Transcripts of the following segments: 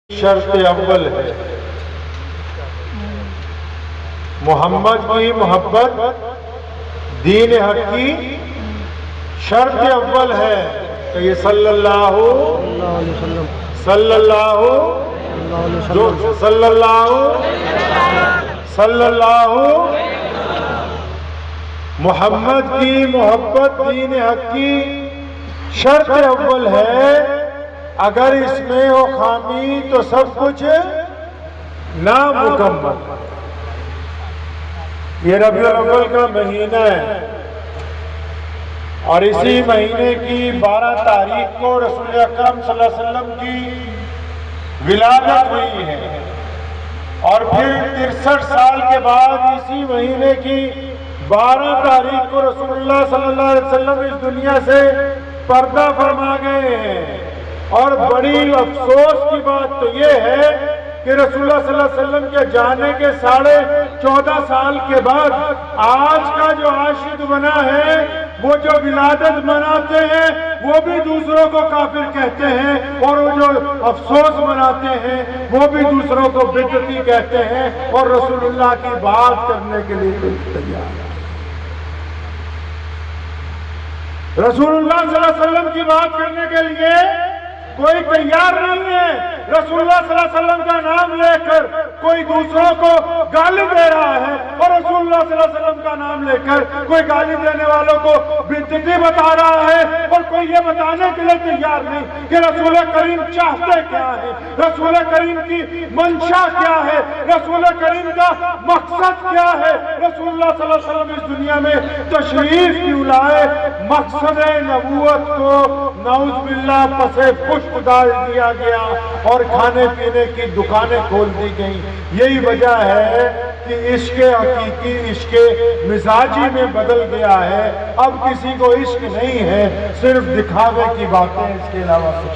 शर्त अव्वल है मोहम्मद की मोहब्बत, दीन हक की शर्त अव्वल है। तो ये सल्लल्लाहु मोहम्मद की मोहब्बत दीन हक की शर्त अव्वल है। अगर इसमें हो खामी तो सब कुछ नामुकम्मल। ये रबीउल अव्वल का महीना है और इसी महीने की 12 तारीख को रसूल अकरम सल्लल्लाहु अलैहि वसल्लम की विलादत हुई है और फिर 63 साल के बाद इसी महीने की 12 तारीख को रसूलुल्लाह सल्लल्लाहु अलैहि वसल्लम इस दुनिया से पर्दा फरमा गए हैं। और बड़ी अफसोस की बात तो ये है कि रसूलुल्लाह सल्लल्लाहु अलैहि वसल्लम के जाने के 14.5 साल के बाद आज का जो आशिद बना है, वो जो विलादत मनाते हैं वो भी दूसरों को काफिर कहते हैं और वो जो अफसोस मनाते हैं वो भी दूसरों को बिदअती कहते हैं और रसूलुल्लाह की बात करने के लिए कोई तैयार है। रसूलुल्लाह सल्लल्लाहु अलैहि वसल्लम की बात करने के लिए कोई तैयार नहीं है। रसूलुल्लाह सल्लल्लाहु अलैहि वसल्लम का नाम लेकर कोई दूसरों को गाली दे रहा है और रसूलुल्लाह सल्लल्लाहु अलैहि वसल्लम का नाम लेकर कोई गाली देने वालों को बिदअती बता रहा है और कोई ये बताने के लिए तैयार नहीं कि रसूल करीम चाहते क्या है, रसूल करीम की मंशा क्या है, रसूल करीम का मकसद क्या है। रसूलुल्लाह सल्लल्लाहु अलैहि वसल्लम इस दुनिया में तशरीफ क्यों लाए? मकसद नबूवत को नऊज़ बिल्लाह पसे पुष्ट डाल दिया गया और खाने पीने की दुकानें खोल दी गई। यही वजह है कि इश्क हकीकी इश्क मिजाजी में बदल गया है। अब किसी को इश्क नहीं है, सिर्फ दिखावे की बातें, इसके अलावा कुछ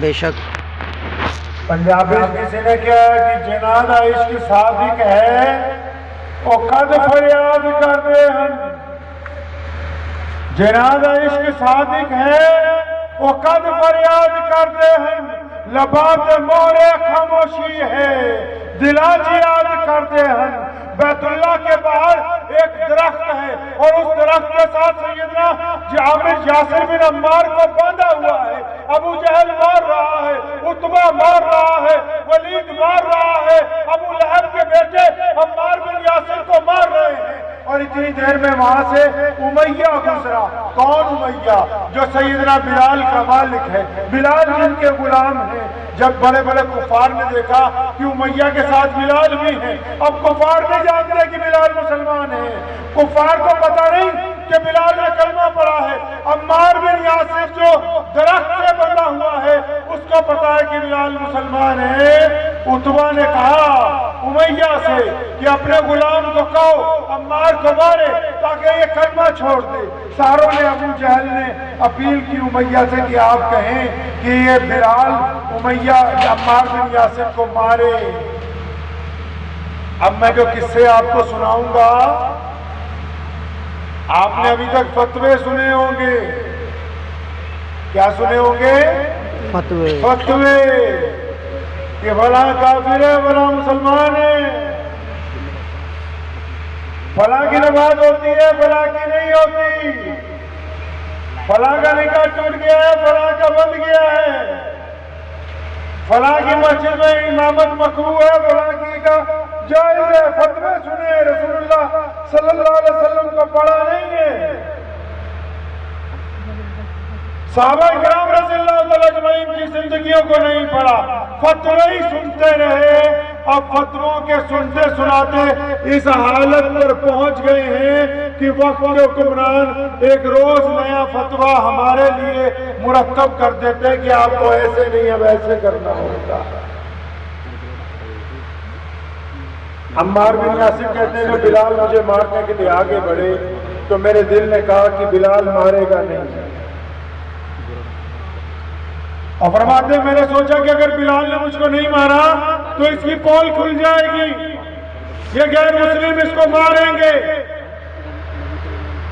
बेशक। पंजाबी किसी ने क्या है कि जनादा इश्क सादिक है और कद फरियाद करते हैं। जनादा इश्क सादिक है वो कद फरियाद करते हैं, लबात मोरे खामोशी है दिलाज याद करते हैं। बैतुल्लाह के बाहर एक दरख्त है और उस दरख्त के साथ सैयदना आमिर यासिर बिन अम्मार को बांधा हुआ है। अबू जहल मार रहा है, उतबा मार रहा है, वलीद मार रहा है, अबू लहब के बेटे अम्मार बिन यासिर को मार रहे हैं। और इतनी देर में वहां से उमैया गुजरा। कौन उमैया? जो सैयदना बिलाल का मालिक है, बिलाल जिनके गुलाम हैं। जब बड़े बड़े कुफार ने देखा कि उमैया के साथ बिलाल भी है, अब कुफार नहीं जानते कि बिलाल मुसलमान है, कुफार को पता नहीं कि बिलाल ने कलमा पढ़ा है। अम्मार बिन यासिर जो दरख्त से बंधा हुआ है उसको पता है कि बिलाल मुसलमान है। उतबा ने कहा उमैया से कि अपने गुलाम को कहो अम्मार को मारे ताकि ये कलमा छोड़ दे। सारों ने, अबू जहल ने अपील की उमैया से कि आप कहें कि ये बिलाल उमैया अम्मार बिन यासिर को मारे। अब मैं जो किस्से आपको सुनाऊंगा, आपने अभी तक फतवे सुने होंगे। क्या सुने होंगे? फतवे। फतवे कि भला काफिर है, भला मुसलमान है, फला की नमाज होती है, फला की नहीं होती, फला का निकाह टूट गया है, फला का बंद गया है, फला की मस्जिद में इमामत मकरूह है, फला की का जायज है। फतवे सुने, रसूलुल्लाह सल्लल्लाहु अलैहि वसल्लम को पढ़ा नहीं है। साहबा किराम रज़ियल्लाहु तआला अजमईन की जिंदगियों को नहीं पढ़ा, फतवे ही सुनते रहे। अब फतवों के सुनते सुनाते इस हालत पर पहुंच गए हैं कि वक्त के हुक्मरान एक रोज नया फतवा हमारे लिए मुरतब कर देते हैं कि आपको ऐसे नहीं अब ऐसे करना होगा। अम्मार बिन यासिर कहते हैं कि बिलाल मुझे मारने के लिए आगे बढ़े तो मेरे दिल ने कहा कि बिलाल मारेगा नहीं। और फरमाते मैंने सोचा कि अगर बिलाल ने मुझको नहीं मारा तो इसकी पोल खुल जाएगी, ये गैर मुस्लिम इसको मारेंगे।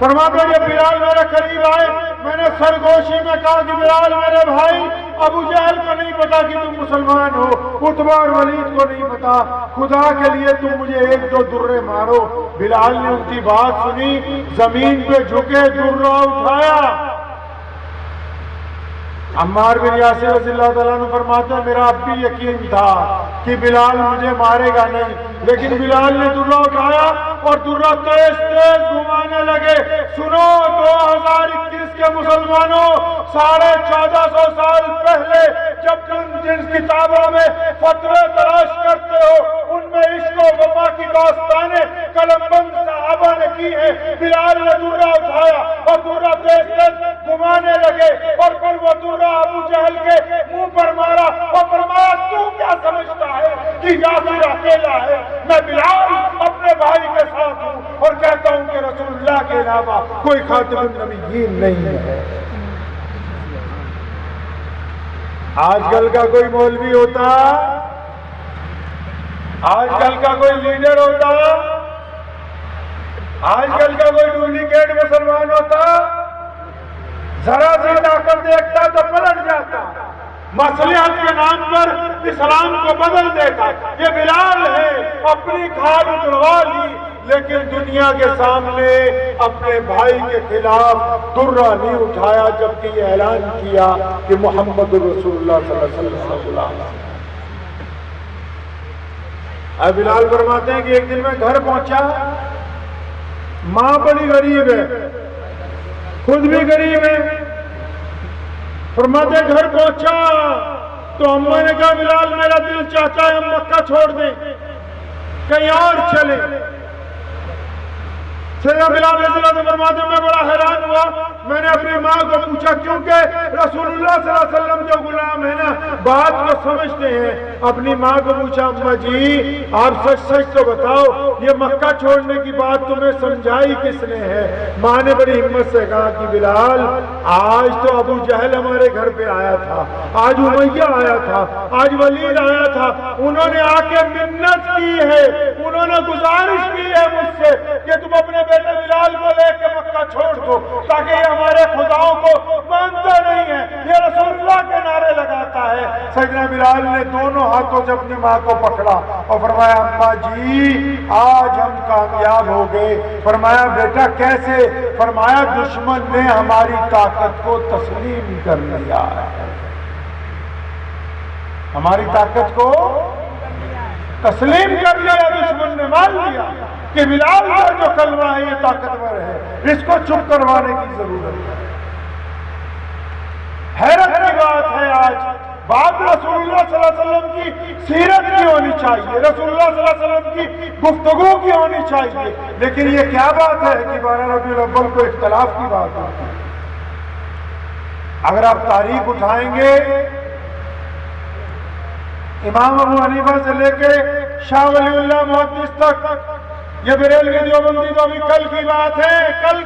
फरमाते जब बिलाल मेरे करीब आए मैंने सरगोशी में कहा कि बिलाल मेरे भाई अबू जहल को नहीं पता कि तुम मुसलमान हो, उतबा और वलीद को नहीं पता। खुदा के लिए तुम मुझे एक दो दुर्रे मारो। बिलाल ने उनकी बात सुनी, जमीन पे झुके, दुर्रा उठाया। अम्मार बिन यासिर रज़ियल्लाहु तआला अन्हु फरमाते हैं, मेरा अब भी यकीन था कि बिलाल मुझे मारेगा नहीं, लेकिन बिलाल ने दुर्रा उठाया और दुर्रा तेज तेज घुमाने लगे। सुनो 2021 के मुसलमानों, 1450 साल पहले जब तुम जिन किताबों में फतवे तलाश करते हो उनमें इश्क और वफा की दास्तानें कलमबंद सहाबा ने की है, बिलाल ने दुर्रा उठाया और दुर्रा तेज तेज घुमाने लगे और फिर वो दुर्रा अबू जहल के मुंह पर मारा और फरमाया, तू क्या समझता है कि यासिर अकेला है? मैं बिलाल अपने भाई के साथ हूं और कहता हूं कि रसूलुल्लाह के अलावा कोई खातिमुन नबिय्यीन नहीं है। आजकल का कोई मौलवी होता, आजकल का कोई लीडर होता, आजकल का कोई डुप्लीकेट मुसलमान होता, जरा सी ताकत देखता तो पलट जाता, मसलिहत के नाम पर इस्लाम को बदल देता। ये बिलाल है, अपनी खाल उतरवा ली, लेकिन दुनिया के सामने अपने भाई के खिलाफ दुर्रा नहीं उठाया, जबकि ये ऐलान किया कि मोहम्मद रसूलुल्लाह सल्लल्लाहु अलैहि वसल्लम। अब बिलाल फरमाते हैं कि एक दिन मैं घर पहुंचा, मां बड़ी गरीब है, खुद भी गरीब है। फरमाते घर पहुंचा तो अम्मा ने कहा, बिलाल मेरा दिल चाहता है हम मक्का छोड़ दें, कहीं और चले। सैयदना बिलाल रज़ियल्लाहु अन्हु फरमाते मैं बड़ा हैरान हुआ। मैंने अपनी माँ को पूछा, क्योंकि रसूलुल्लाह सल्लल्लाहु अलैहि वसल्लम जो गुलाम है ना, बात को समझते हैं। अपनी माँ को पूछा, अम्मा जी आप सच सच तो बताओ, ये मक्का छोड़ने की बात तुम्हें समझाई किसने है? माँ ने बड़ी हिम्मत से कहा कि बिलाल, आज तो अबू जहल हमारे घर पे आया था, आज उमैया आया था, आज वलीद आया था, उन्होंने आके मिन्नत की है, उन्होंने गुजारिश की है मुझसे कि तुम अपने बेटे बिलाल को लेकर मक्का छोड़ दो, ताकि ये हमारे खुदाओं को मानता नहीं है, ये रसूलुल्लाह के नारे लगाता है। सैयदना बिलाल ने दोनों हाथों से अपनी माँ को पकड़ा और फरमाया, अम्मा जी आज हम कामयाब हो गए। फरमाया, बेटा कैसे? फरमाया, दुश्मन ने हमारी ताकत को तस्लीम कर लिया है, हमारी ताकत को तस्लीम कर लिया, दुश्मन ने मान लिया कि बिलाल का जो कलमा है ये ताकतवर है, इसको चुप करवाने की जरूरत है। हैरत की बात है, आज बात रसूलुल्लाह सल्लल्लाहु अलैहि वसल्लम की सीरत की होनी चाहिए, रसूलुल्लाह सल्लल्लाहु अलैहि वसल्लम की गुफ्तगू की होनी चाहिए, लेकिन ये क्या बात है कि 12 रबीउल अव्वल को इख्तलाफ की बात होती है। अगर आप तारीख उठाएंगे, इमाम अबू हनीफा से लेके शाह वलीउल्लाह मुहद्दिस तक, ये बरेलवी देवबंदी तो अभी कल की बात है, कल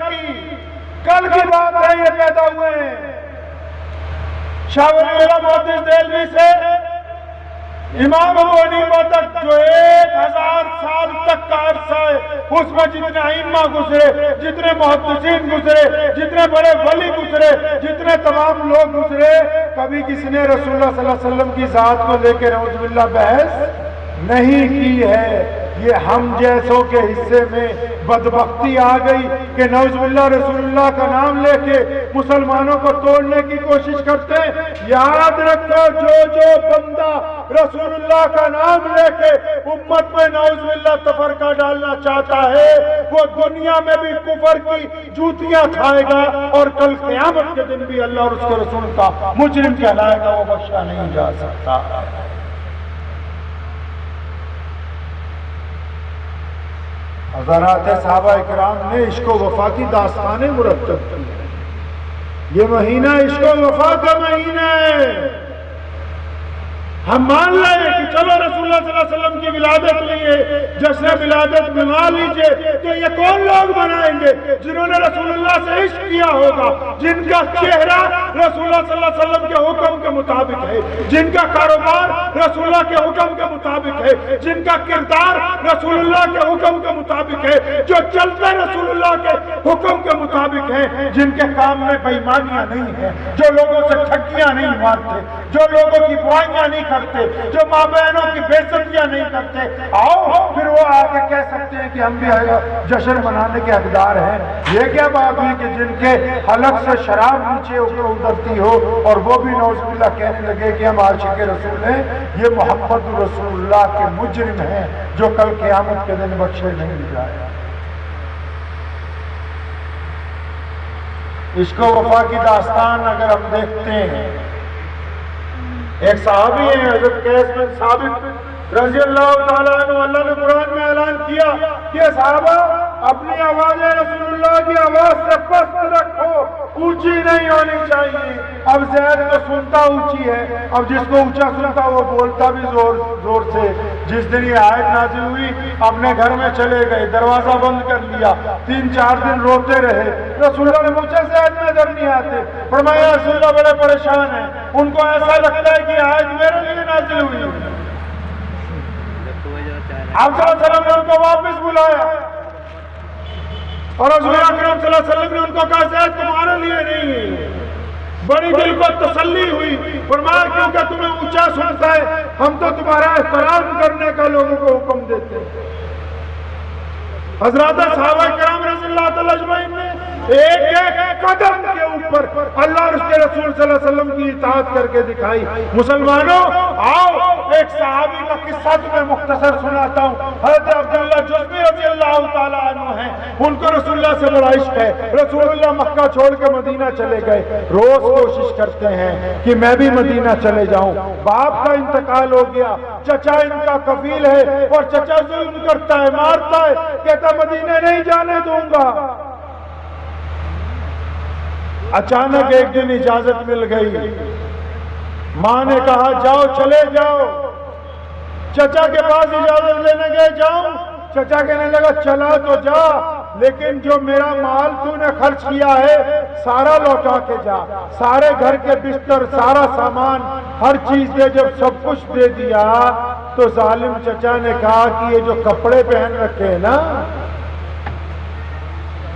की बात है, ये पैदा हुए हैं। शाह वलीउल्लाह मुहद्दिस देहलवी से इमाम अबू हनीफा तक जो 1000 साल तक का अरसा है, उसमें जितने अइम्मा गुजरे, जितने मुहद्दिसीन गुजरे, जितने बड़े वली गुजरे, जितने तमाम लोग गुजरे, कभी किसी ने रसूलुल्लाह सल्लल्लाहु अलैहि वसल्लम की जात को लेकर नऊज़ुबिल्लाह बहस नहीं की है। ये हम जैसों के हिस्से में बदबख्ती आ गई कि नऊज़ुबिल्लाह रसूलुल्लाह का नाम लेके मुसलमानों को तोड़ने की कोशिश करते हैं। याद रखो, जो बंदा रसूलुल्लाह का नाम लेके उम्मत में नऊज़ुबिल्लाह तफरका डालना चाहता है, वो दुनिया में भी कुफर की जूतियां खाएगा और कल क़यामत के दिन भी अल्लाह और उसके रसूल का मुजरिम कहलाएगा, वो बख्शा नहीं जा सकता। हज़रात सहाबा इकराम ने इश्क व वफा की दास्तानें मुरत्तब की है। ये महीना इश्क व वफा का महीना है। हम मान लें कि चलो रसूलुल्लाह सल्लल्लाहु अलैहि वसल्लम की विलादत हुई है, जश्न विलादत मना लीजिए, तो ये कौन लोग बनाएंगे जिन्होंने रसूलुल्लाह से इश्क किया होगा, जिनका चेहरा रसूलुल्लाह सल्लल्लाहु अलैहि वसल्लम के हुक्म के मुताबिक है, जिनका कारोबार रसूलुल्लाह के हुक्म के मुताबिक है, जिनका किरदार रसूलुल्लाह के हुक्म के मुताबिक है, जो चलते रसूलुल्लाह के हुक्म के मुताबिक है, जिनके काम में बेईमानियां नहीं है, जो लोगों से ठगियां नहीं मारते, जो लोगों की बुराइयां नहीं करते, जो माँ बहनों की बेइज्जतियां नहीं करते। आओ फिर वो आके कह सकते हैं कि हम भी जश्न मनाने के हकदार हैं। ये क्या बात हुई कि जिनके हलक से शराब नीचे उतरती हो और वो भी नौज़ुबिल्लाह कहने लगे कि हम आशिक रसूल हैं, ये मोहम्मद रसूलुल्लाह के मुजरिम हैं जो कल क़यामत के दिन बख्शे नहीं जाए। इसको वफा की दास्तान अगर हम देखते हैं, एक सहाबी है हज़रत कैस बिन साबित रज़ी अल्लाह ताला अन्हु, अल्लाह ने कुरान में ऐलान किया कि सहाबा अपनी आवाज़ें रसूलुल्लाह की आवाज़ से पस्त रखो, ऊंची नहीं होनी चाहिए। अब ज़ैद तो सुनता ऊंची है, अब जिसको ऊंचा सुनता वो बोलता भी जोर जोर से। जिस दिन ये आयत नाज़िल हुई अपने घर में चले गए, दरवाजा बंद कर लिया, 3-4 दिन रोते रहे। रसूलुल्लाह ने पूछा ज़ैद नजर नहीं आते, फरमाया रसूलुल्लाह बड़े परेशान हैं, उनको ऐसा लगता है कि आयत मेरे लिए नाज़िल हुई। आप सल्लल्लाहु अलैहि वसल्लम ने उनको वापस बुलाया और रसूल अकरम सल्लल्लाहु अलैहि वसल्लम ने उनको कहा ज़ैद तुम्हारे लिए नहीं है। बड़ी दिल को तसल्ली हुई, फरमाया क्योंकि तुम्हें ऊंचा सुनता है, हम तो तुम्हारा एहतराम करने का लोगों को हुक्म देते हैं। हज़रात सहाबा किराम रज़ियल्लाहु तआला अजमईन ने एक एक कदम के ऊपर अल्लाह और उसके रसूल सल्लल्लाहु अलैहि वसल्लम की इताअत करके दिखाई। मुसलमानों आओ एक सहाबी का किस्सा तुम्हें मुख्तसर सुनाता हूँ। हज़रत अब्दुल्लाह जुज़्बी रज़ियल्लाहु तआला अन्हु हैं, उनको रसूलुल्लाह से बड़ा इश्क है। रसूलुल्लाह मक्का छोड़ के मदीना चले गए, रोज कोशिश करते हैं कि मैं भी मदीना चले जाऊं। बाप का इंतकाल हो गया, चचा इनका कफील है और चचा जुल्म करता है, मारता है, कहता मदीने नहीं जाने दूंगा। अचानक एक दिन इजाजत मिल गई, मां ने कहा जाओ चले जाओ। चचा के पास इजाजत लेने गए, जाऊं? चचा कहने लगा चला तो जा, लेकिन जो मेरा माल तूने खर्च किया है सारा लौटा के जा, सारे घर के बिस्तर, सारा सामान, हर चीज दे। जब सब कुछ दे दिया तो जालिम चचा ने कहा कि ये जो कपड़े पहन रखे हैं ना,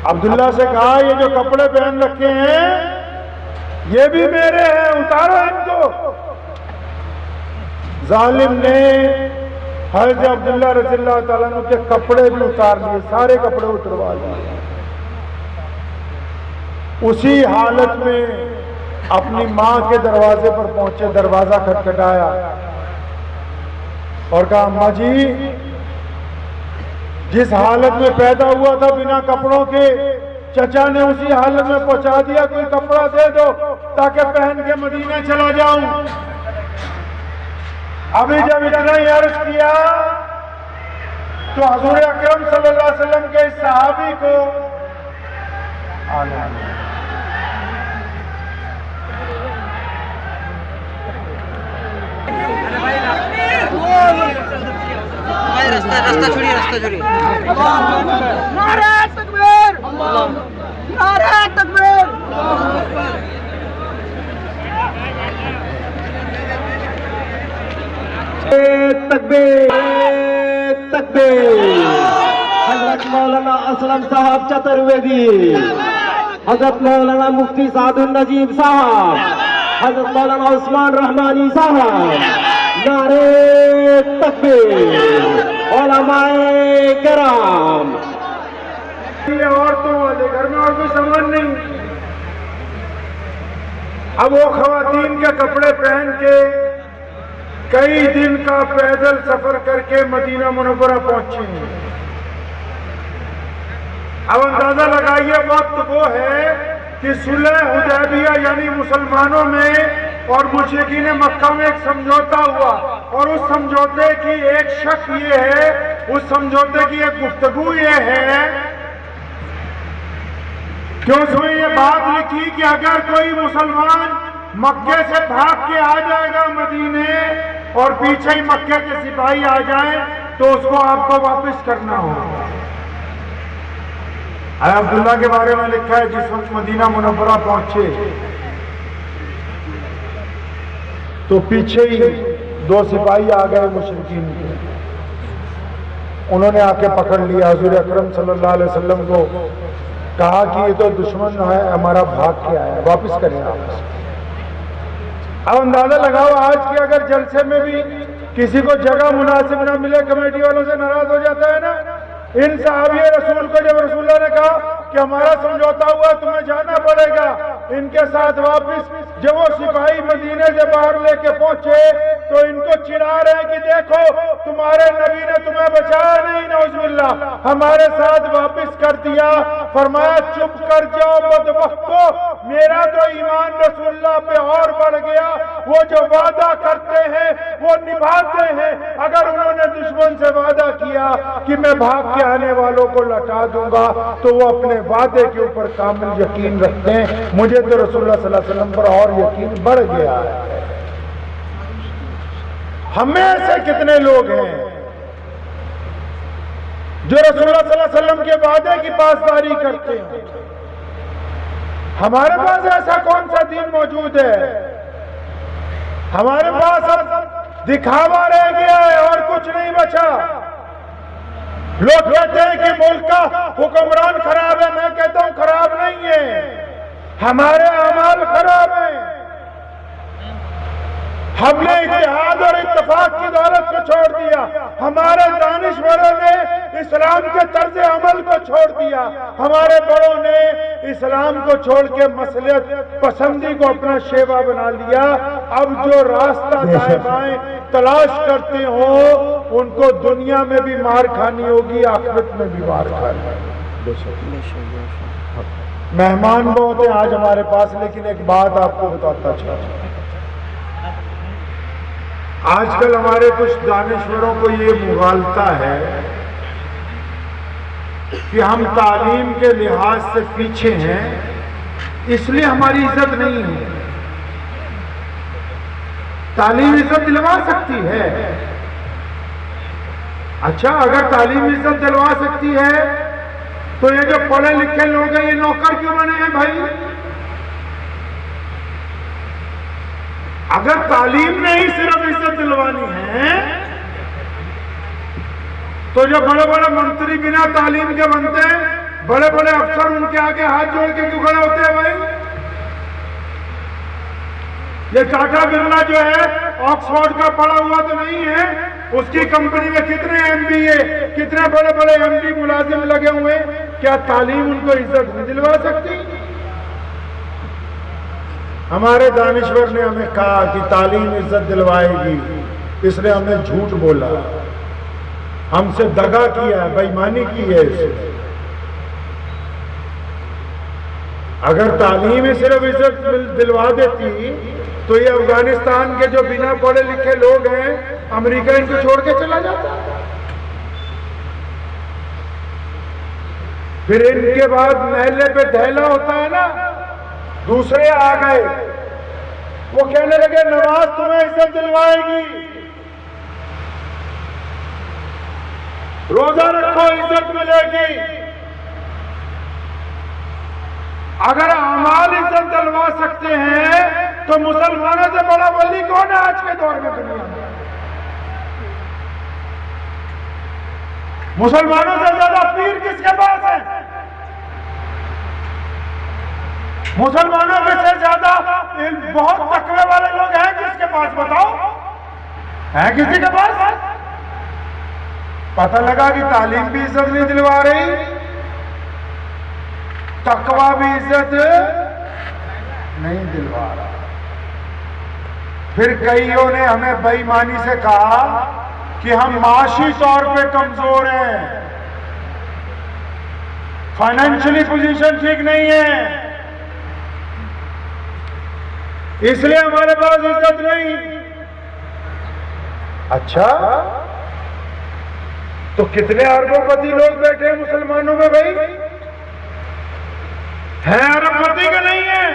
अब्दुल्ला से कहा ये जो कपड़े पहन रखे हैं ये भी मेरे हैं, उतारो इनको। जालिम ने हज़रत अब्दुल्ला रज़ियल्लाहु ताला अन्हु के कपड़े भी उतार लिए, सारे कपड़े उतरवा लिए। उसी हालत में अपनी मां के दरवाजे पर पहुंचे, दरवाजा खटखटाया और कहा अम्मा जी, जिस हालत में पैदा हुआ था बिना कपड़ों के, चचा ने उसी हालत में पहुंचा दिया, कोई कपड़ा दे दो ताकि पहन के मदीने चला जाऊं। अभी जब इतना ही अर्ज किया तो हुजूर अकरम सल्लल्लाहु अलैहि वसल्लम के इस सहाबी को रास्ता छोड़िए। नारे तकबीर, नारे तकबीर। तकबीर, तकबीर। हजरत मौलाना असलम साहब चतुर्वेदी, हजरत मौलाना मुफ्ती सादुल नजीब साहब, हजरत मौलाना उस्मान रहमानी साहब, नारे तकबीर। उलमाए किराम, औरतों वाले घर में और कोई सामान नहीं। अब वो खवातीन के कपड़े पहन के कई दिन का पैदल सफर करके मदीना मुनव्वरा पहुंची। अब अंदाजा लगाइए वक्त वो है कि सुलह हुदैबिया यानी मुसलमानों में और मुशरिकीन मक्का में एक समझौता हुआ, और उस समझौते की एक शक ये है, उस समझौते की एक गुफ्तगू ये है कि उसमें ये बात लिखी कि अगर कोई मुसलमान मक्के से भाग के आ जाएगा मदीने और पीछे ही मक्के के सिपाही आ जाएं तो उसको आपको वापस करना हो। अब्दुल्ला के बारे में लिखा है जिस वक्त मदीना मुनव्वरा पहुंचे तो पीछे ही 2 सिपाही आ गए मुशरिकीन के। उन्होंने आके पकड़ लिया हुजूर अकरम सल्लल्लाहु अलैहि वसल्लम को, कहा कि ये तो दुश्मन है, हमारा भाग के आया, वापस करें आप। अब अंदाजा लगाओ आज के अगर जलसे में भी किसी को जगह मुनासिब ना मिले, कमेटी वालों से नाराज हो जाता है ना। इन सहाबी रसूल को जब रसूलुल्लाह ने कहा कि हमारा समझौता हुआ, तुम्हें जाना पड़ेगा इनके साथ वापस, जब वो सिपाही मदीने से बाहर लेके पहुंचे तो इनको चिढ़ा रहे कि देखो तुम्हारे नबी ने तुम्हें बचाया नहीं, नौजुबिल्लाह, हमारे साथ वापस कर दिया। फरमाया चुप कर जाओ बदबख्तो, मेरा तो ईमान रसूलुल्लाह पे और बढ़ गया। वो जो वादा करते हैं वो निभाते हैं। अगर उन्होंने दुश्मन से वादा किया कि मैं भाग के आने वालों को लौटा दूंगा तो वो अपने वादे के ऊपर कामिल यकीन रखते हैं। मुझे तो रसूलुल्लाह सल्लल्लाहु अलैहि वसल्लम पर और यकीन बढ़ गया है। हमें ऐसे कितने लोग हैं जो रसूलुल्लाह सल्लल्लाहु अलैहि वसल्लम के वादे की पासदारी करते हैं। हमारे पास ऐसा कौन सा दीन मौजूद है? हमारे पास अब दिखावा रह गया है और कुछ नहीं बचा। लोग कहते हैं कि मुल्क का हुक्मरान खराब है, मैं कहता हूं खराब नहीं है, हमारे अमाल खराब हैं। हमने इत्तेहाद और इत्तेफाक की दौलत को छोड़ दिया, हमारे दानिशवरों ने इस्लाम के तर्ज अमल को छोड़ दिया, हमारे बड़ों ने इस्लाम को छोड़ के मसलियत पसंदी को अपना शेवा बना लिया। अब जो रास्ता दाएं बाएं तलाश करते हो उनको दुनिया में भी मार खानी होगी, आखिरत में भी मार खानी। मेहमान बहुत है आज हमारे पास, लेकिन एक बात आपको बताता चलूं। आजकल हमारे कुछ दानिशवरों को ये मुगालता है कि हम तालीम के लिहाज से पीछे हैं, इसलिए हमारी इज्जत नहीं है। तालीम इज्जत दिलवा सकती है। अच्छा, अगर तालीम इज्जत दिलवा सकती है तो ये जो पढ़े लिखे लोग हैं ये नौकर क्यों बने हैं भाई? अगर तालीम ने ही सिर्फ इज्जत दिलवानी है तो जो बड़े बड़े मंत्री बिना तालीम के बनते हैं, बड़े बड़े अफसर उनके आगे हाथ जोड़ के क्यों खड़े होते हैं भाई? ये टाटा बिरला जो है ऑक्सफोर्ड का पढ़ा हुआ तो नहीं है, उसकी कंपनी में कितने MBA, कितने बड़े बड़े MD मुलाजिम लगे हुए, क्या तालीम उनको इज्जत नहीं दिलवा सकती? हमारे दानिश्वर ने हमें कहा कि तालीम इज्जत दिलवाएगी, इसने हमने झूठ बोला, हमसे दगा किया है, बेईमानी की है इसने। अगर तालीम ही सिर्फ इज्जत दिलवा देती तो ये अफगानिस्तान के जो बिना पढ़े लिखे लोग हैं, अमेरिका इनको छोड़ के चला जाता। फिर इनके बाद महल्ले पे धैला होता है ना, दूसरे आ गए, वो कहने लगे नमाज तुम्हें इज्जत दिलवाएगी, रोजा रखो इज्जत मिलेगी। अगर अमाल इज्जत दिलवा सकते हैं तो मुसलमानों से बड़ा वली कौन है आज के दौर में दुनिया में? मुसलमानों से ज्यादा पीर किसके पास है? मुसलमानों में से ज्यादा बहुत तकवे वाले लोग हैं किसके पास? बताओ, है किसी के पास? पता लगा कि तालीम भी इज्जत नहीं दिलवा रही, तकवा भी इज्जत नहीं दिलवा रहा। फिर कईयों ने हमें बेईमानी से कहा कि हम माशी तौर पे कमजोर हैं, फाइनेंशियली पोजीशन ठीक नहीं है, इसलिए हमारे पास इज्जत नहीं। अच्छा, तो कितने अरबोपति लोग बैठे हैं मुसलमानों में भाई? है अरबपति के नहीं है?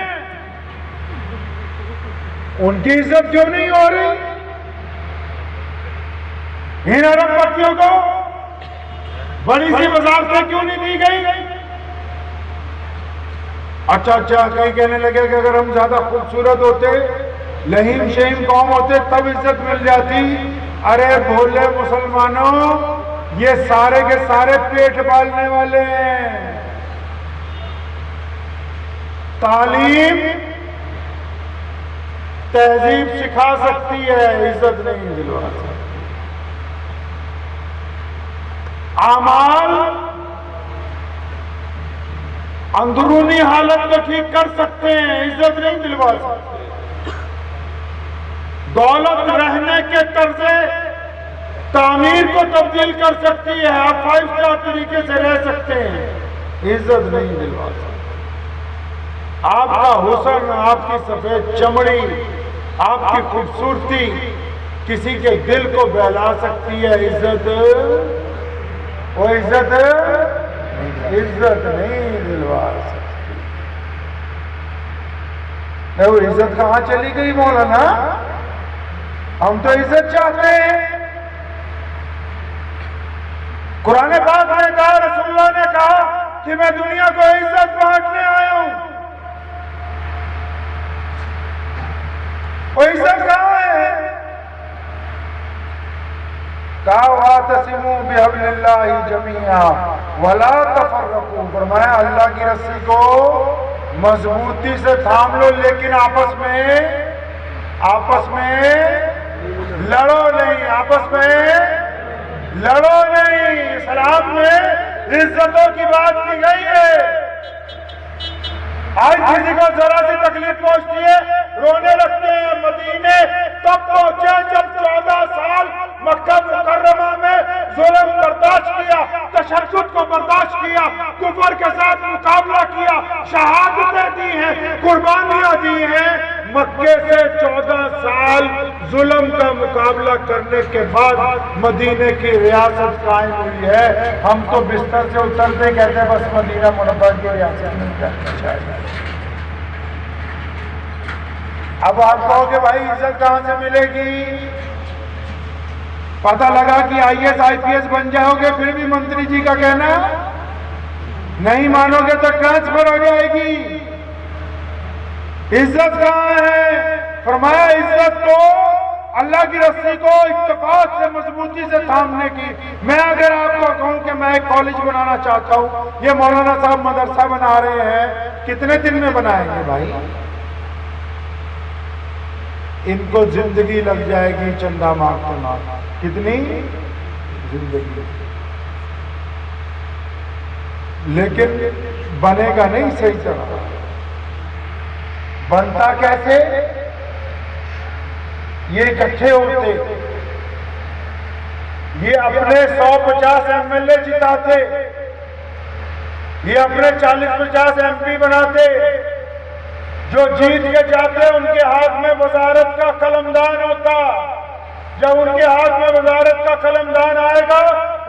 उनकी इज्जत क्यों नहीं हो रही? इन अरबपतियों को बड़ी सी वजारतें क्यों नहीं दी गई? अच्छा, कहीं कहने लगे कि अगर हम ज्यादा खूबसूरत होते, लहीम शहीम कौम होते, तब इज्जत मिल जाती। अरे भोले मुसलमानों, ये सारे के सारे पेट पालने वाले हैं। तालीम तहजीब सिखा सकती है, इज्जत नहीं दिलवा सकती। आमाल अंदरूनी हालत को ठीक कर सकते हैं, इज्जत नहीं दिलवा सकते। दौलत रहने के तर्ज़े तामीर को तब्दील कर सकती है, आप 5 स्टार तरीके से रह सकते हैं, इज्जत नहीं दिलवा सकते। आपका हुस्न, आपकी सफेद चमड़ी, आपकी खूबसूरती किसी के दिल को बहला सकती है, इज्जत वो इज्जत नहीं दिलवा सकती। वो इज्जत कहां चली गई मौलाना? हम तो इज्जत चाहते हैं। कुरान पाक ने कहा, रसूलुल्लाह ने कहा कि मैं दुनिया को इज्जत बांटने आया हूं। वो इज्जत कहां है? कहा वातसिमू बिहब्लिल्लाहि जमीआ वला तफर्रकू। फरमाया अल्लाह की रस्सी को मजबूती से थाम लो, लेकिन आपस में लड़ो नहीं, आपस में लड़ो नहीं। इस्लाम में इज्जतों की बात की गई है। आज किसी को जरा सी तकलीफ पहुंचती है, रोने लगते हैं। मदीने तब पहुंचे जब 14 साल मक्का मुकर्रमा में जुल्म बर्दाश्त किया, तशद्दुद को बर्दाश्त किया, कुफर के साथ मुकाबला किया, शहादतें दी हैं, कुर्बानियां दी हैं। मक्के से 14 साल जुल्म का मुकाबला करने के बाद मदीने की रियासत कायम हुई है। हम तो बिस्तर से उतरते कहते बस मदीना मुनव्वरा की रियासत मिल जानी चाहिए। अब आप कहोगे भाई इज्जत कहां से मिलेगी? पता लगा कि IAS IPS बन जाओगे, फिर भी मंत्री जी का कहना नहीं मानोगे तो ट्रांसफर हो जाएगी। इज्जत कहां है? फरमाया इज्जत तो अल्लाह की रस्सी को इत्तेफाक से मजबूती से थामने की। मैं अगर आपको कहूं कि मैं एक कॉलेज बनाना चाहता हूं, ये मौलाना साहब मदरसा बना रहे हैं, कितने दिन में बनाएंगे भाई? इनको जिंदगी लग जाएगी चंदा मांगते मांगते। कितनी जिंदगी? लेकिन बनेगा नहीं सही तरह। बनता कैसे? ये इकट्ठे होते, ये अपने 150 MLA जिताते, ये अपने 40-50 MP बनाते, जो जीत के जाते उनके हाथ में वजारत का कलमदान होता। जब उनके हाथ में वजारत का कलमदान आएगा,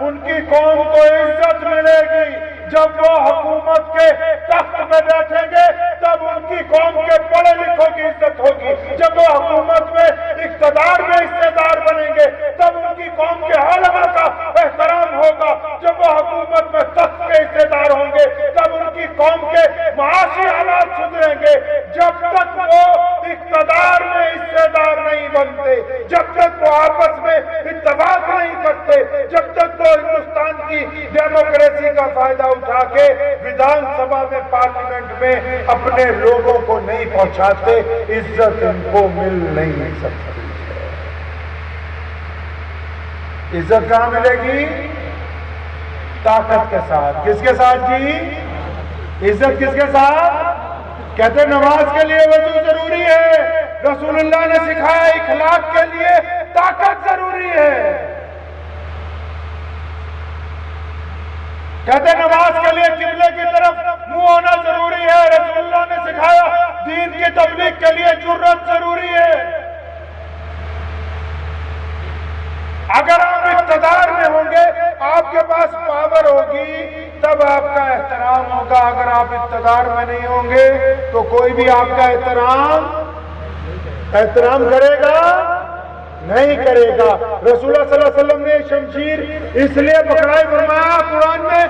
उनकी कौम को इज्जत मिलेगी। जब वो हुकूमत के तख्त पे बैठेंगे, तब उनकी कौम के पढ़े लिखों की इज्जत होगी। जब वो हुकूमत में इख्तिदार में हिस्सेदार बनेंगे, तब उनकी कौम के उलमा का एहतराम होगा। जब वो हुकूमत में तख्त के हिस्सेदार होंगे, तब उनकी कौम के माशी हालात सुधरेंगे। जब तक वो इख्तिदार में हिस्सेदार नहीं बनते, जब तक वो आपस में इत्तेफाक नहीं करते, जब तक वो हिंदुस्तान की डेमोक्रेसी का फायदा उठा के विधानसभा में, पार्लियामेंट में अपने लोगों को नहीं पहुंचाते, इज्जत इनको मिल नहीं सकती है। इज्जत कहां मिलेगी? ताकत के साथ। किसके साथ जी? इज्जत किसके साथ? कहते नमाज के लिए वजू जरूरी है, रसूलुल्लाह ने सिखाया इखलाक के लिए ताकत जरूरी है। कहते नमाज के लिए किबले की तरफ मुंह होना जरूरी है, रसूलुल्लाह ने सिखाया दीन की तबलीग के लिए जुर्रत जरूरी है। अगर आप इख्तिदार में होंगे, आपके पास पावर होगी, तब आपका एहतराम होगा। अगर आप इख्तिदार में नहीं होंगे तो कोई भी आपका एहतराम करेगा नहीं करेगा। रसूलुल्लाह सल्लल्लाहु अलैहि वसल्लम ने शमशीर इसलिए पकड़ाई, फरमाया कुरान में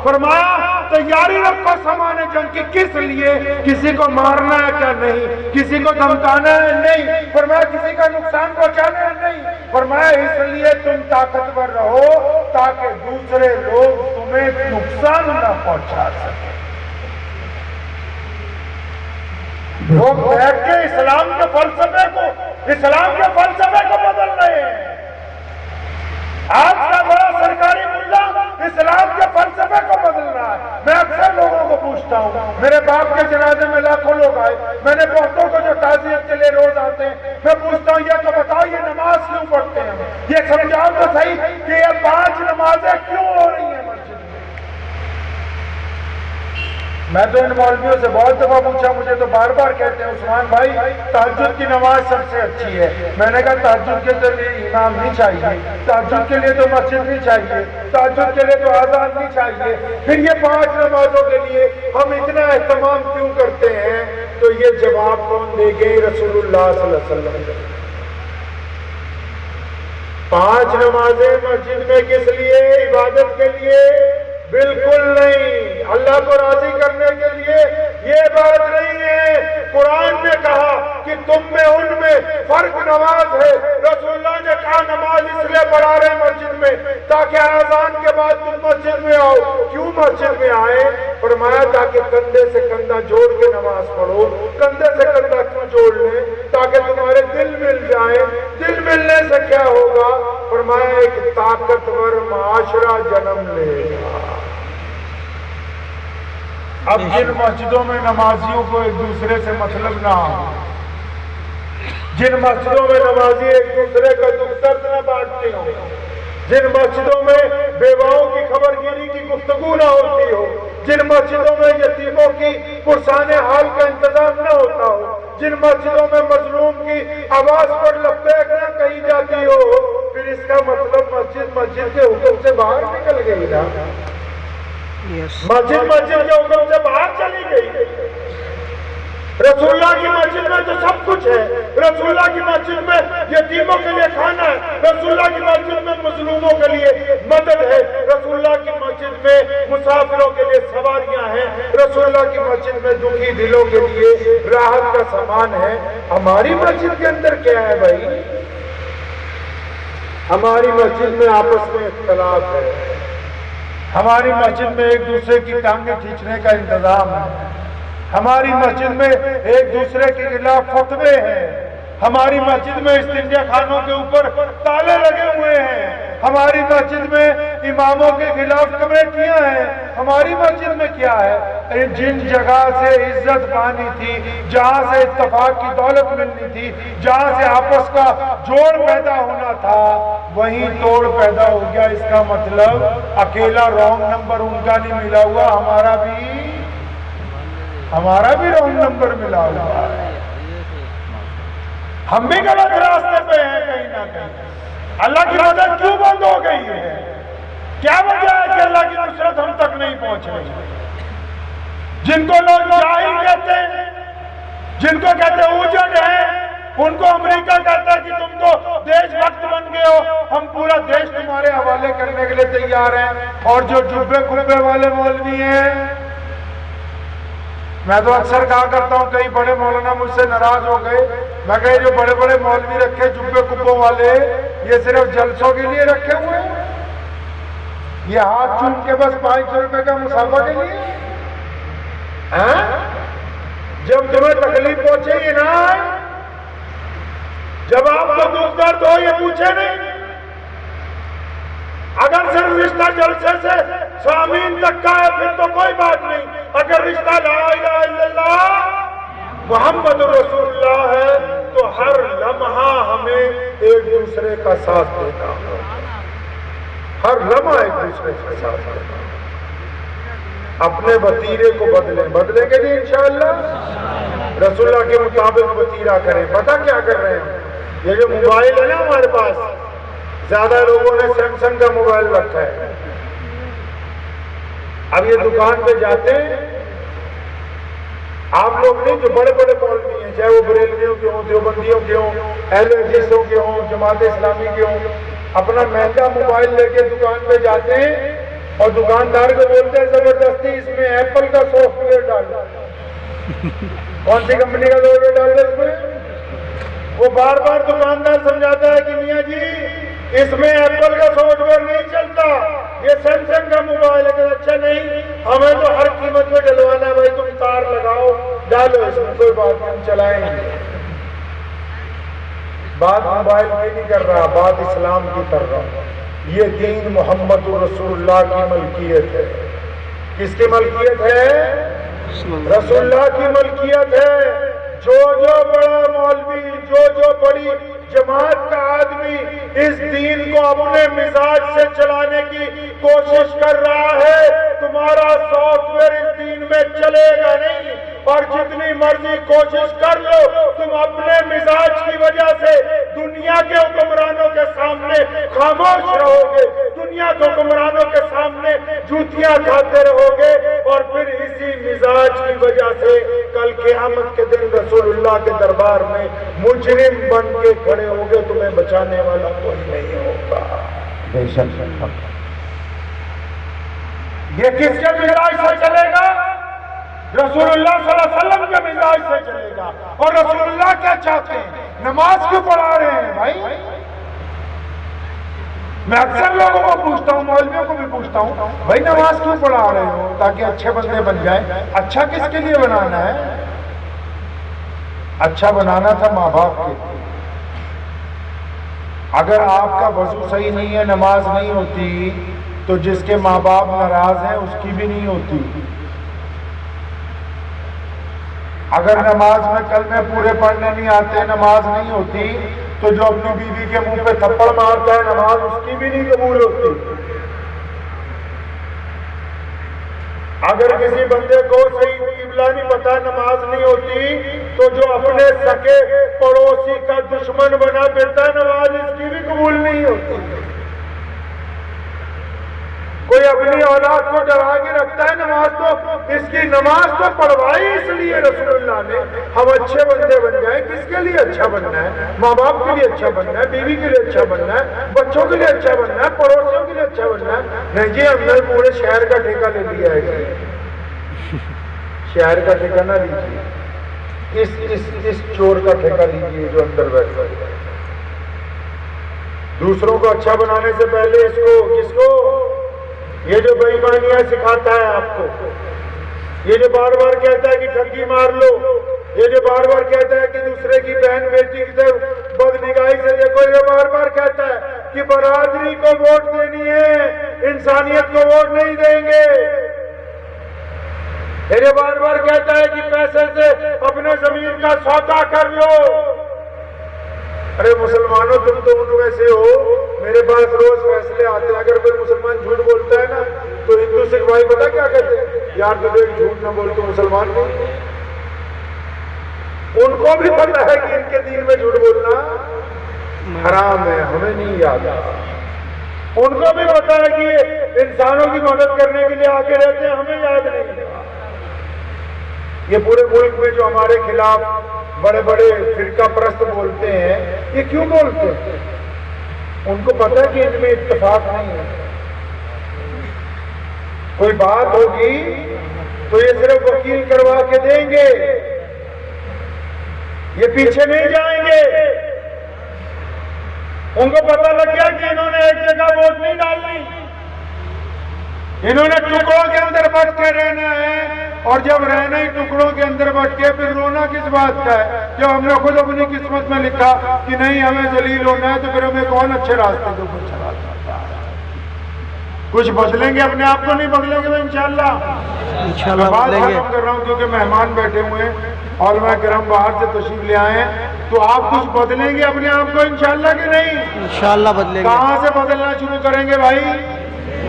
फरमाया तैयारी रखो सामान्य जंग की। किस लिए? किसी को मारना है क्या? नहीं। किसी को धमकाना है? नहीं। फरमाया किसी का नुकसान पहुंचाना है? नहीं। फरमाया इसलिए तुम ताकतवर रहो ताकि दूसरे लोग तुम्हें नुकसान न पहुंचा सके। लोग बैठ के इस्लाम के फलसफे को बदल रहे हैं। आज का बड़ा सरकारी मुल्ला इस्लाम के फलसफे को बदल रहा है। मैं अक्सर लोगों को पूछता हूँ, मेरे बाप के जनाजे में लाखों लोग आए, मैंने बहुतों को जो ताज़ियत के लिए रोज आते हैं, मैं पूछता हूँ ये तो बताओ ये नमाज क्यों पढ़ते हैं? ये समझाओ तो सही कि ये 5 नमाजें क्यों हो रही है मस्जिद में? मैं तो इन मौलवियों से बहुत दफा पूछा, मुझे तो बार बार कहते हैं उस्मान भाई तहज्जुद की नमाज सबसे अच्छी है। मैंने कहा तहज्जुद के तो लिए इमाम नहीं चाहिए, तहज्जुद के लिए तो मस्जिद नहीं चाहिए, तहज्जुद के लिए तो आज़ान नहीं चाहिए, फिर ये 5 नमाजों के लिए हम इतना एहतमाम क्यों करते हैं? तो ये जवाब कौन देंगे? रसूलुल्लाह सल्लल्लाहु अलैहि वसल्लम। 5 नमाजें मस्जिद में किस लिए? इबादत के लिए? बिल्कुल नहीं। अल्लाह को राजी करने के लिए ये बात नहीं है। कुरान ने कहा कि तुम में उनमें फर्क नमाज है। रसूलुल्लाह ने कहा नमाज इसलिए पढ़ा रहे मस्जिद में ताकि आज़ान के बाद तुम मस्जिद में आओ। क्यों मस्जिद में आए? फरमाया ताकि कंधे से कंधा जोड़ के नमाज पढ़ो। कंधे से कंधा क्यों जोड़ लें? ताकि तुम्हारे दिल मिल जाए। दिल मिलने से क्या होगा? फरमाया एक ताकतवर माशरा जन्म लेगा। अब जिन मस्जिदों में नमाजियों को एक दूसरे से मतलब ना हो, जिन मस्जिदों में नमाजी एक दूसरे का दुख दर्द न बांटते हो, जिन मस्जिदों में बेवाओं की खबरगिरी की गुफ्तगू ना होती हो, जिन मस्जिदों में यतीमों की पुरसाने हाल का इंतजाम न होता हो, जिन मस्जिदों में मजलूम की आवाज पर लब्बैक न कही जाती हो, फिर इसका मतलब मस्जिद के हुक्म से बाहर निकल गई ना। मस्जिद के हुक्म से बाहर चली गई। रसूलुल्लाह की मस्जिद में तो सब कुछ है। रसूलुल्लाह की मस्जिद में यतीमों के लिए खाना है, रसूलुल्लाह की मस्जिद में मजलूमों के लिए मदद है, रसूलुल्लाह की मस्जिद में मुसाफिरों के लिए सवारियां हैं, रसूलुल्लाह की मस्जिद में दुखी दिलों के लिए राहत का सामान है। हमारी मस्जिद के अंदर क्या है भाई? हमारी मस्जिद में आपस में इख्तलाफ है, हमारी मस्जिद में एक दूसरे की टांगें खींचने का इंतजाम है, हमारी मस्जिद में एक दूसरे के खिलाफ फतवे हैं, हमारी मस्जिद में इस्तिंजा खानों के ऊपर ताले लगे हुए हैं, हमारी मस्जिद में इमामों के खिलाफ कमेटियां हैं। हमारी मस्जिद में क्या है? जिन जगह से इज्जत पानी थी, जहां से इत्तफाक की दौलत मिलनी थी, जहां से आपस का जोड़ पैदा होना था, वहीं तोड़ पैदा हो गया। इसका मतलब अकेला रॉन्ग नंबर उनका नहीं मिला हुआ, हमारा भी रॉन्ग नंबर मिला हुआ है। हम भी गलत रास्ते पे हैं कहीं ना कहीं। अल्लाह की मदद क्यों बंद हो गई है? क्या वजह है कि अल्लाह की नुसरत हम तक नहीं पहुंच रही? जिनको लोग जाहिल कहते हैं, जिनको कहते हैं उजड़ है, उनको अमेरिका कहता है कि तुम तो देशभक्त बन गए हो, हम पूरा देश तुम्हारे हवाले करने के लिए तैयार हैं। और जो जुब्बे कुब्बे वाले मौलवी हैं, मैं तो अक्सर कहा करता हूँ, कई बड़े मौलाना मुझसे नाराज हो गए। मैं कहे जो बड़े बड़े मौलवी रखे जुब्बे कुब्बों वाले, ये सिर्फ जलसों के लिए रखे हुए हैं? ये हाथ चूम के बस 500 रुपए का मुसाफा के लिए? जब तुम्हें तकलीफ पहुंचे ये ना आए, जब आपको दुख दर्द हो ये पूछे नहीं। अगर सिर्फ रिश्ता जलसे से स्वामीन तक का है फिर तो कोई बात नहीं। अगर रिश्ता ला इलाहा इल्लल्लाह मोहम्मद रसूलुल्लाह है तो हर लम्हा हमें एक दूसरे का साथ देना हो, हर लम्हा एक दूसरे का साथ देना। अपने वतीरे को बदलेंगे नहीं इंशाअल्लाह। रसूलुल्लाह के मुताबिक वतीरा करें। पता क्या कर रहे हैं? ये जो मोबाइल है ना हमारे पास, ज्यादा लोगों ने सैमसंग का मोबाइल रखा है। अब ये दुकान पे जाते हैं, आप लोग नहीं, जो बड़े बड़े मौलवी हैं, चाहे वो बरेलवियों के हों, देवबंदियों के हों, अहले हदीसों के हों, जमात इस्लामी के हों, अपना महंगा मोबाइल लेके दुकान पे जाते हैं और दुकानदार को बोलते हैं जबरदस्ती इसमें एप्पल का सॉफ्टवेयर डाल दो। कौन सी कंपनी का सॉफ्टवेयर डाल दो इसमें? वो बार बार दुकानदार समझाता है कि मियाँ जी इसमें एप्पल का सॉफ्टवेयर नहीं चलता, ये सैमसंग का मोबाइल है। अच्छा नहीं, हमें तो हर कीमत पे डलवाना है भाई, तुम तार लगाओ डालो इसमें, कोई बात नहीं हम चलाएंगे। बात मोबाइल की नहीं कर रहा, बात इस्लाम की कर रहा हूं। ये दीन मोहम्मद रसूलुल्लाह की मलकियत है। किसकी मलकियत है? रसूलुल्लाह की मलकियत है। जो बड़ा मौलवी, जो बड़ी जमात का आदमी इस दीन को अपने मिजाज से चलाने की कोशिश कर रहा है, तुम्हारा सॉफ्टवेयर इस दीन में चलेगा नहीं। और जितनी मर्जी कोशिश कर लो, तुम अपने मिजाज की वजह से दुनिया के हुक्मरानों के सामने खामोश रहोगे, दुनिया के हुक्मरानों के सामने जूतियां खाते रहोगे, और फिर इसी मिजाज की वजह से कल क़यामत के दिन रसूलुल्लाह के दरबार में मुजरिम बन के खड़े होगे, तुम्हें बचाने वाला कोई नहीं होगा। बेशक ये किसके मिजाज से चलेगा? रसूलुल्लाह सल्लल्लाहु अलैहि वसल्लम के मिजाज से चलेगा। और रसूलुल्लाह क्या चाहते हैं? नमाज क्यों पढ़ा रहे हैं भाई? मैं अक्सर लोगों को पूछता हूँ, मौलवियों को भी पूछता हूँ, भाई नमाज क्यों पढ़ा रहे हो? ताकि अच्छे बंदे बन जाए। अच्छा किसके लिए बनाना है? अच्छा बनाना था माँ बाप के लिए। अगर आपका वजू सही नहीं है, नमाज नहीं होती, तो जिसके माँ बाप नाराज हैं उसकी भी नहीं होती। अगर नमाज में कलमे पूरे पढ़ने नहीं आते, नमाज नहीं होती, तो जो अपनी बीवी के मुंह पे थप्पड़ मारता है, नमाज उसकी भी नहीं कबूल होती। अगर किसी बंदे को सही किबला नहीं पता, नमाज नहीं होती, तो जो अपने सके पड़ोसी का दुश्मन बना फिरता है, नमाज इसकी भी कबूल नहीं होती। कोई अपनी औलाद को डरा के रखता है, नमाज तो इसकी नमाज तो पढ़वाई इसलिए रसूलुल्लाह ने, हम अच्छे बंदे बन जाए। किसके लिए अच्छा बनना है? माँ बाप के लिए अच्छा बनना है, बीवी के लिए अच्छा बनना है, बच्चों के लिए अच्छा बनना है, पड़ोसियों के लिए अच्छा बनना है। नहीं जी, हमने पूरे शहर का ठेका ले लिया है जी। शहर का ठेका ना लीजिए, इस चोर का ठेका लीजिए जो अंदर बैठा है। दूसरों को अच्छा बनाने से पहले इसको, किसको? ये जो बेईमानियां सिखाता है आपको, ये जो बार बार कहता है कि ठगी मार लो, ये जो बार बार कहता है कि दूसरे की बहन बेटी से बदनिगाही से देखो, ये बार बार कहता है कि बरादरी को वोट देनी है, इंसानियत को वोट नहीं देंगे। ये बार बार कहता है कि पैसे से अपने जमीन का सौदा कर लो। अरे मुसलमानों, तुम तो उन वैसे हो, मेरे पास रोज फैसले आते हैं। अगर कोई मुसलमान झूठ बोलता है ना, तो हिंदू सिख भाई पता क्या कहते हैं? यार तुझे झूठ ना बोल, तो मुसलमान नहीं। उनको भी पता है कि इनके दीन में झूठ बोलना हराम है, हमें नहीं याद। उनको भी पता है कि इंसानों की मदद करने के लिए आगे रहते हैं, हमें याद नहीं। ये पूरे मुल्क में जो हमारे खिलाफ बड़े बड़े फिरका परस्त बोलते हैं, ये क्यों बोलते हैं? उनको पता है कि इनमें इत्तेफाक नहीं है। कोई बात होगी तो ये सिर्फ वकील करवा के देंगे, ये पीछे नहीं जाएंगे। उनको पता लग गया कि इन्होंने एक जगह वोट नहीं डालनी, इन्होंने टुकड़ों के अंदर बट के रहना है। और जब रहना ही टुकड़ों के अंदर बट के, फिर रोना किस बात का है? जब हमने खुद अपनी किस्मत में लिखा कि नहीं हमें जलील होना है, तो फिर हमें कौन अच्छे रास्ते को कुछ चला सकता है? कुछ बदलेंगे, अपने आप को नहीं बदलेंगे तो इंशाल्लाह बात खत्म कर रहा हूँ, क्योंकि मेहमान बैठे हुए हैं और मैं करम बाहर से तशरीफ ले आए हैं। तो आप कुछ बदलेंगे अपने आप को इंशाल्लाह कि नहीं? इंशाल्लाह बदलेंगे। कहाँ से बदलना शुरू करेंगे भाई?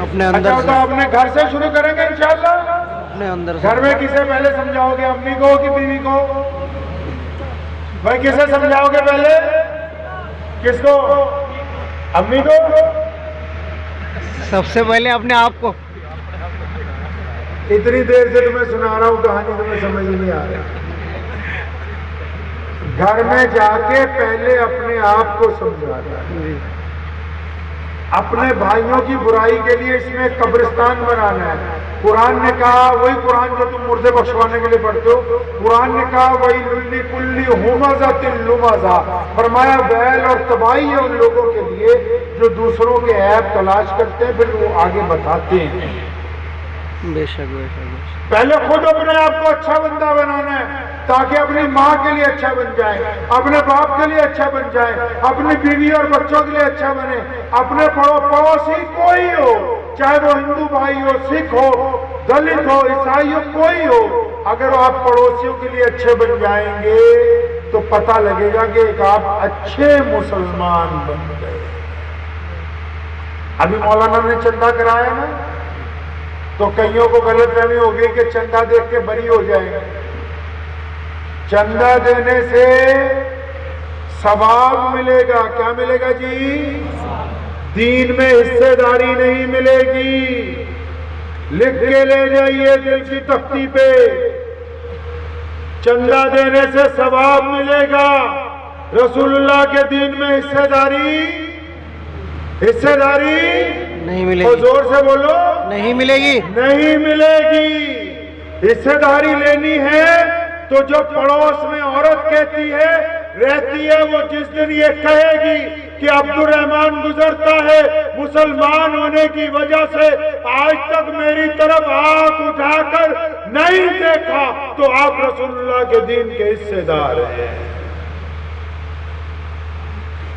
अपने अंदर अच्छा, तो अपने घर से शुरू करेंगे इंशाल्लाह। अपने अंदर घर में किसे पहले समझाओगे? अम्मी को कि बीवी को? भाई किसे समझाओगे पहले? किसको? अम्मी को? सबसे पहले अपने आप को। इतनी देर से तुम्हें सुना रहा हूं कहानी, तुम्हें समझ ही नहीं आ रहा। घर में जाके पहले अपने आप को समझाना है, अपने भाइयों की बुराई के लिए इसमें कब्रिस्तान बनाना है। कुरान ने कहा, वही कुरान जो तुम मुर्दे बख्शवाने के लिए पढ़ते हो, कुरान ने कहा वही लुल्ली कुल्ली हुमजा तिल्लुमजा, फरमाया वैल और तबाही है उन लोगों के लिए जो दूसरों के ऐब तलाश करते हैं फिर वो आगे बताते हैं। बेशक बेशक। पहले खुद अपने आप को अच्छा बंदा बनाना है ताकि अपनी माँ के लिए अच्छा बन जाए, अपने बाप के लिए अच्छा बन जाए, अपनी बीवी और बच्चों के लिए अच्छा बने, अपने पड़ोसी कोई हो, चाहे वो हिंदू भाई हो, सिख हो, दलित हो, ईसाई हो, कोई हो, अगर आप पड़ोसियों के लिए अच्छे बन जाएंगे तो पता लगेगा कि एक आप अच्छे मुसलमान बन गए। अभी मौलाना ने चंदा कराया ना, तो कईयों को गलतफहमी हो गई कि चंदा देख के बरी हो जाएंगे। चंदा देने से सवाब मिलेगा, क्या मिलेगा जी? दीन में हिस्सेदारी नहीं मिलेगी। लिख के ले जाइए दिल की तख्ती पे, चंदा देने से सवाब मिलेगा, रसूलुल्लाह के दीन में हिस्सेदारी नहीं मिलेगी। और जोर से बोलो, नहीं मिलेगी, नहीं मिलेगी। हिस्सेदारी लेनी है तो जो पड़ोस में औरत कहती है रहती है, वो जिस दिन ये कहेगी कि अब्दुर्रहमान गुजरता है मुसलमान होने की वजह से आज तक मेरी तरफ आंख उठाकर नहीं देखा, तो आप रसूलुल्लाह के दीन के हिस्सेदार हैं।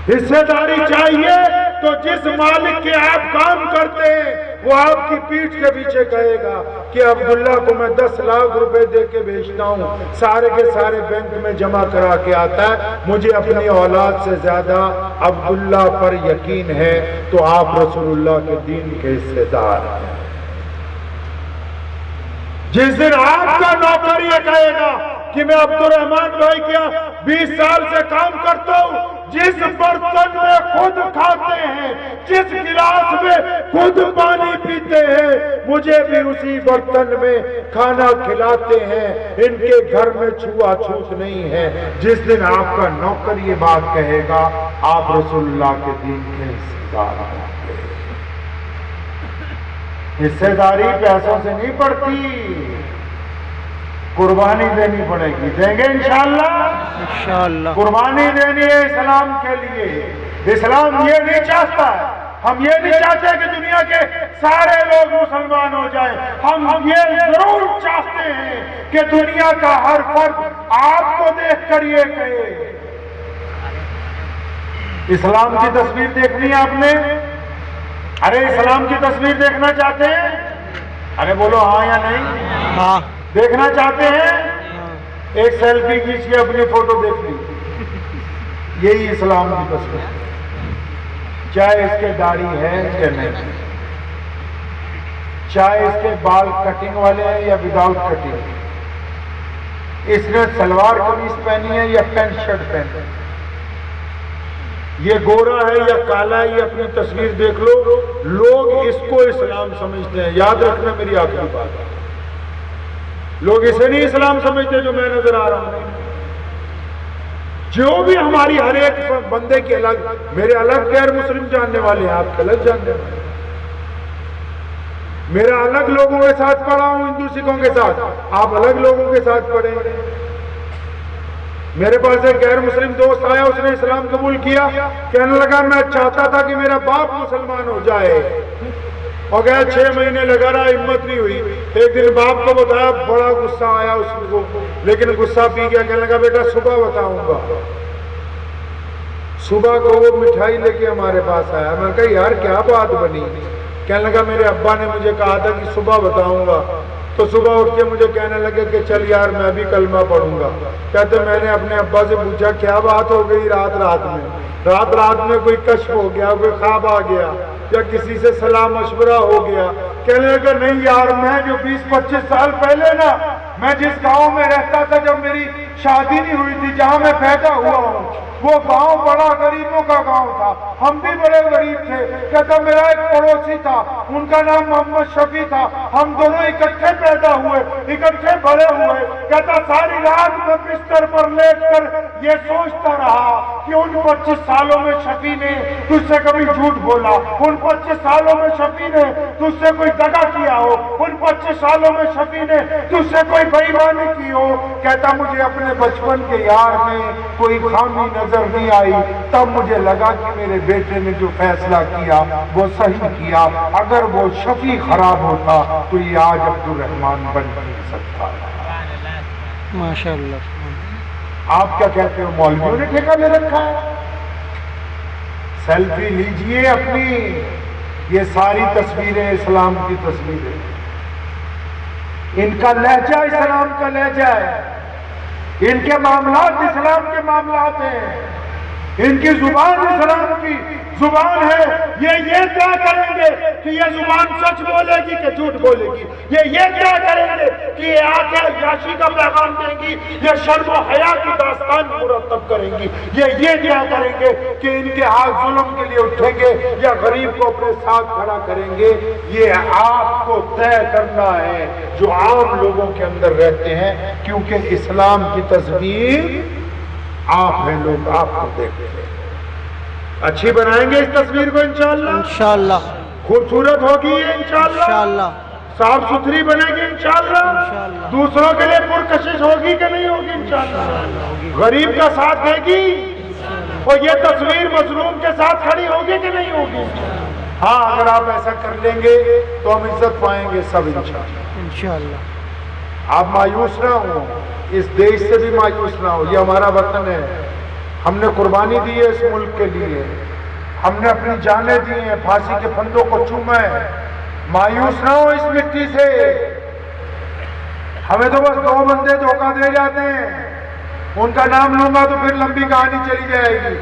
हिस्सेदारी चाहिए तो जिस मालिक के आप काम करते हैं वो आपकी पीठ के पीछे कहेगा कि अब्दुल्ला को मैं 10 लाख रुपए दे के भेजता हूँ, सारे के सारे बैंक में जमा करा के आता है, मुझे अपनी औलाद से ज्यादा अब्दुल्ला पर यकीन है, तो आप रसूलुल्लाह के दीन के हिस्सेदार हैं। जिस दिन आपका नौकर ये कहेगा कि मैं अब्दुर्रहमान भाई क्या 20 साल से काम करता हूँ, जिस बर्तन में खुद खाते हैं, जिस गिलास में खुद पानी पीते हैं, मुझे भी उसी बर्तन में खाना खिलाते हैं, इनके घर में छुआछूत नहीं है। जिस दिन आपका नौकर ये बात कहेगा आप रसूलुल्लाह के दीन के हिस्सेदार हैं। हिस्सेदारी पैसों से नहीं पड़ती, कुर्बानी देनी पड़ेगी। देंगे इंशाअल्लाह, इंशाअल्लाह। कुर्बानी देनी है इस्लाम के लिए। इस्लाम ये नहीं चाहता है, हम ये नहीं चाहते कि दुनिया के सारे लोग मुसलमान हो जाएं, हम ये जरूर चाहते हैं कि दुनिया का हर फर्द आपको देख कर ये कहे। इस्लाम की तस्वीर देखनी है आपने? अरे इस्लाम की तस्वीर देखना चाहते हैं? अरे बोलो हाँ या नहीं? हाँ। देखना चाहते हैं? एक सेल्फी खींच के अपनी फोटो देख ली, यही इस्लाम की तस्वीर, चाहे इसके दाढ़ी है या नहीं, चाहे इसके बाल कटिंग वाले हैं या विदाउट कटिंग, इसने सलवार कमीज पहनी है या पैंट शर्ट पहनी है, ये गोरा है या काला है, ये अपनी तस्वीर देख लो, लोग इसको इस्लाम समझते हैं। याद रखना मेरी आखिरी बात, लोग इसे नहीं इस्लाम समझते जो मैं नजर आ रहा हूं। जो भी हमारी हर एक बंदे की अलग, मेरे अलग गैर मुस्लिम जानने वाले हैं, आपके अलग जानने वाले, मेरा अलग लोगों के साथ पढ़ा हूं, हिंदू सिखों के साथ, आप अलग लोगों के साथ पढ़े। मेरे पास एक गैर मुस्लिम दोस्त आया, उसने इस्लाम कबूल किया, कहने लगा मैं चाहता था कि मेरा बाप मुसलमान हो जाए, और गया 6 महीने लगा रहा, हिम्मत नहीं हुई। एक दिन बाप को बताया, बड़ा गुस्सा आया उसको, लेकिन गुस्सा पी गया, कहने लगा बेटा सुबह बताऊंगा। सुबह को वो मिठाई लेके हमारे पास आया, मैं कहा यार क्या बात बनी? कहने लगा मेरे अब्बा ने मुझे कहा था कि सुबह बताऊंगा, तो सुबह उठ के मुझे कहने लगे कि चल यार मैं भी कलमा पढ़ूंगा। कहते मैंने अपने अब्बा से पूछा क्या बात हो गई रात रात में कोई कश्फ हो गया, कोई ख्वाब आ गया या किसी से सलाह मशवरा हो गया? कहने लगा नहीं यार, मैं जो 20-25 साल पहले ना, मैं जिस गांव में रहता था, जब मेरी शादी नहीं हुई थी जहां मैं पैदा हुआ हूँ। वो गांव बड़ा गरीबों का गांव था, हम भी बड़े गरीब थे। कहता मेरा एक पड़ोसी था, उनका नाम मोहम्मद शफी था, हम दोनों इकट्ठे पैदा हुए, इकट्ठे बड़े हुए। कहता सारी रात मैं बिस्तर पर लेटकर ये सोचता रहा कि उन 25 सालों में शफी ने तुझसे कभी झूठ बोला, उन 25 सालों में शफी ने तुझसे कोई दगा किया हो, उन 25 सालों में शफी ने तुझसे कोई बेईमानी की हो। कहता मुझे अपने बचपन के यार में कोई खामी नजर नहीं आई, तब मुझे लगा कि मेरे बेटे ने जो फैसला किया वो सही किया। अगर वो शफी खराब होता तो ये आज अब्दुल रहमान बन नहीं सकता। माशाअल्लाह। आप क्या कहते हो, मौलवियों ने ठेका ले रखा है? सेल्फी लीजिए अपनी, ये सारी तस्वीरें इस्लाम की तस्वीरें, इनका लहजा इस्लाम का लहजा है, इनके मामलात इस्लाम के मामलात हैं, इनकी जुबान इस्लाम की जुबान है। ये क्या करेंगे कि ये जुबान सच बोलेगी कि झूठ बोलेगी? ये क्या करेंगे कि ये आंखें याशी का पैगाम देंगी, ये शर्म और हया की दास्तान मुरतब करेंगी? ये क्या करेंगे कि इनके हाथ जुल्म के लिए उठेंगे या गरीब को अपने साथ खड़ा करेंगे? ये आपको तय करना है जो आम लोगों के अंदर रहते हैं, क्योंकि इस्लाम की तस्वीर आप हैं, लोग आपको देखते हैं। अच्छी बनाएंगे इस तस्वीर को इंशाअल्लाह, इंशाअल्लाह, खूबसूरत होगी ये इंशाअल्लाह, इंशाअल्लाह, साफ सुथरी बनेगी इंशाअल्लाह, इंशाअल्लाह। दूसरों के लिए पुरकशिश होगी कि नहीं होगी इंशाअल्लाह, गरीब का साथ देगी और ये तस्वीर मजलूम के साथ खड़ी होगी कि नहीं होगी? हाँ, अगर आप ऐसा कर लेंगे तो हम इज्जत पाएंगे सब इंशाअल्लाह। इंशाअल्लाह। आप मायूस ना हो, इस देश से भी मायूस ना हो, ये हमारा वतन है, हमने कुर्बानी दी है इस मुल्क के लिए, हमने अपनी जानें दी हैं, फांसी के फंदों को चूमा है। मायूस ना हो इस मिट्टी से, हमें तो बस 2 बंदे धोखा दे जाते हैं, उनका नाम लूंगा तो फिर लंबी कहानी चली जाएगी।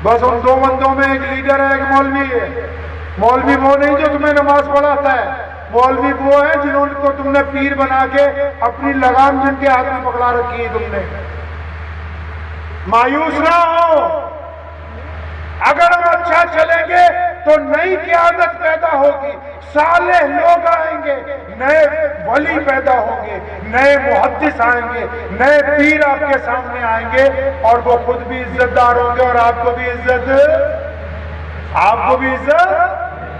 बस उन 2 बंदों में एक लीडर है, एक मौलवी है। मौलवी वो नहीं जो तुम्हें नमाज पढ़ाता है, मौलवी वो है जिन्होंने तुमने पीर बना के अपनी लगाम जिनके हाथ में पकड़ा रखी है तुमने। मायूस ना हो, अगर हम अच्छा चलेंगे तो नई क़यादत पैदा होगी, साले लोग आएंगे, नए वली पैदा होंगे, नए मुहद्दिस आएंगे, नए पीर आपके सामने आएंगे और वो खुद भी इज्जतदार होंगे और आपको भी इज्जत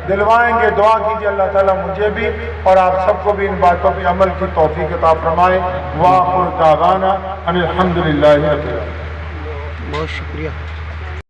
दिलवाएंगे। दुआ कीजिए अल्लाह ताला मुझे भी और आप सबको भी इन बातों पर अमल की तौफीक अता फरमाए। वाखिर दावाना अनिल हम्दुलिल्लाहि रब्बिल आलमीन। बहुत शुक्रिया।